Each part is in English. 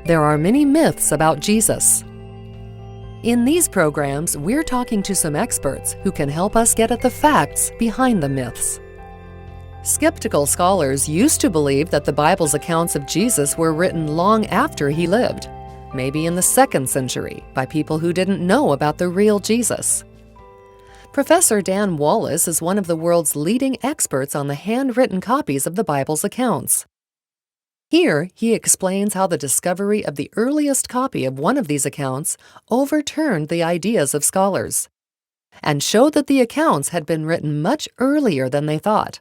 there are many myths about Jesus. In these programs, we're talking to some experts who can help us get at the facts behind the myths. Skeptical scholars used to believe that the Bible's accounts of Jesus were written long after he lived, maybe in the 2nd century, by people who didn't know about the real Jesus. Professor Dan Wallace is one of the world's leading experts on the handwritten copies of the Bible's accounts. Here, he explains how the discovery of the earliest copy of one of these accounts overturned the ideas of scholars and showed that the accounts had been written much earlier than they thought.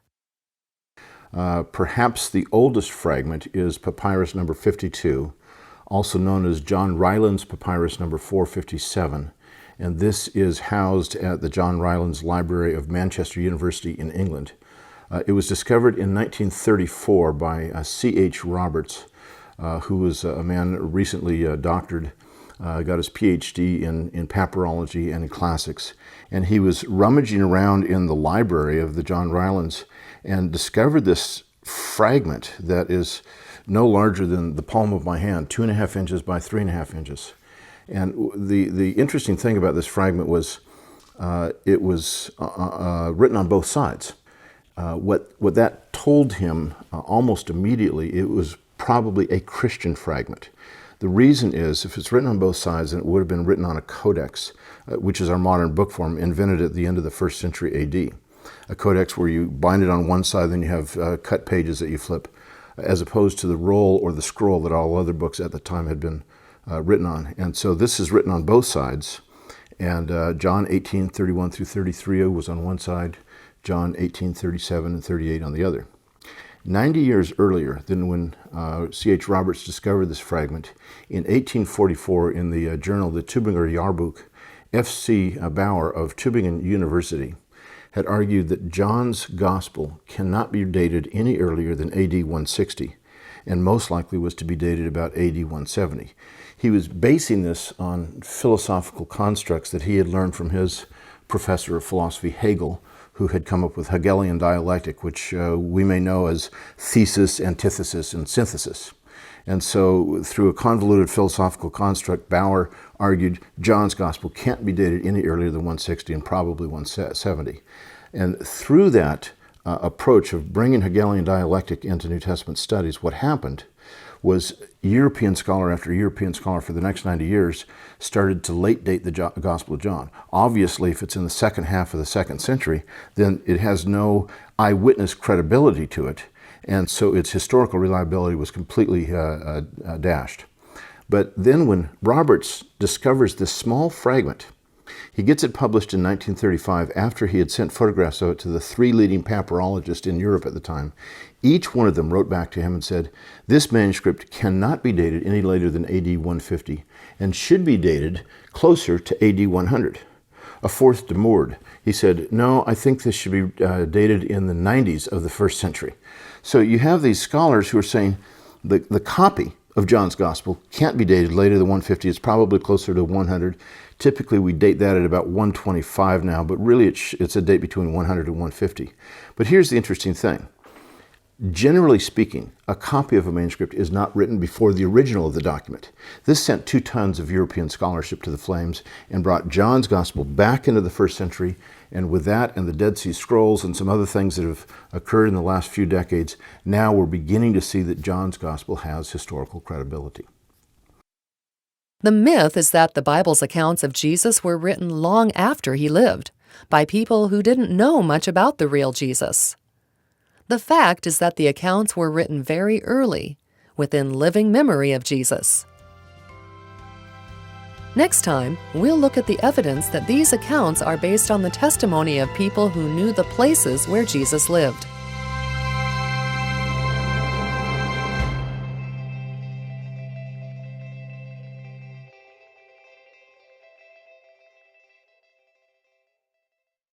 Perhaps the oldest fragment is papyrus number 52, also known as John Ryland's papyrus number 457, and this is housed at the John Rylands Library of Manchester University in England. It was discovered in 1934 by C.H. Roberts, who was a man recently doctored, got his PhD in papyrology and in classics. And he was rummaging around in the library of the John Rylands and discovered this fragment that is no larger than the palm of my hand, 2.5 inches by 3.5 inches. And the interesting thing about this fragment was it was written on both sides. What that told him almost immediately, it was probably a Christian fragment. The reason is, if it's written on both sides, then it would have been written on a codex, which is our modern book form, invented at the end of the 1st century AD. A codex where you bind it on one side, then you have cut pages that you flip, as opposed to the roll or the scroll that all other books at the time had been written on. And so this is written on both sides. And John 18:31 through 33 was on one side, John 18:37 and 38 on the other. 90 years earlier than when C.H. Roberts discovered this fragment, in 1844 in the journal The Tübinger Jahrbuch, F.C. Bauer of Tübingen University had argued that John's Gospel cannot be dated any earlier than A.D. 160, and most likely was to be dated about A.D. 170. He was basing this on philosophical constructs that he had learned from his professor of philosophy, Hegel, who had come up with Hegelian dialectic, which we may know as thesis, antithesis, and synthesis. And so through a convoluted philosophical construct, Bauer argued John's Gospel can't be dated any earlier than 160 and probably 170. And through that approach of bringing Hegelian dialectic into New Testament studies, what happened was European scholar after European scholar for the next 90 years started to late date the Gospel of John. Obviously, if it's in the second half of the 2nd century, then it has no eyewitness credibility to it, and so its historical reliability was completely dashed. But then when Roberts discovers this small fragment, he gets it published in 1935 after he had sent photographs of it to the 3 leading papyrologists in Europe at the time. Each one of them wrote back to him and said, this manuscript cannot be dated any later than AD 150 and should be dated closer to AD 100. A fourth demurred. He said, no, I think this should be dated in the 90s of the 1st century. So you have these scholars who are saying the copy of John's Gospel can't be dated later than 150. It's probably closer to 100. Typically, we date that at about 125 now, but really it's a date between 100 and 150. But here's the interesting thing. Generally speaking, a copy of a manuscript is not written before the original of the document. This sent 2 tons of European scholarship to the flames and brought John's Gospel back into the 1st century. And with that and the Dead Sea Scrolls and some other things that have occurred in the last few decades, now we're beginning to see that John's Gospel has historical credibility. The myth is that the Bible's accounts of Jesus were written long after he lived, by people who didn't know much about the real Jesus. The fact is that the accounts were written very early, within living memory of Jesus. Next time, we'll look at the evidence that these accounts are based on the testimony of people who knew the places where Jesus lived.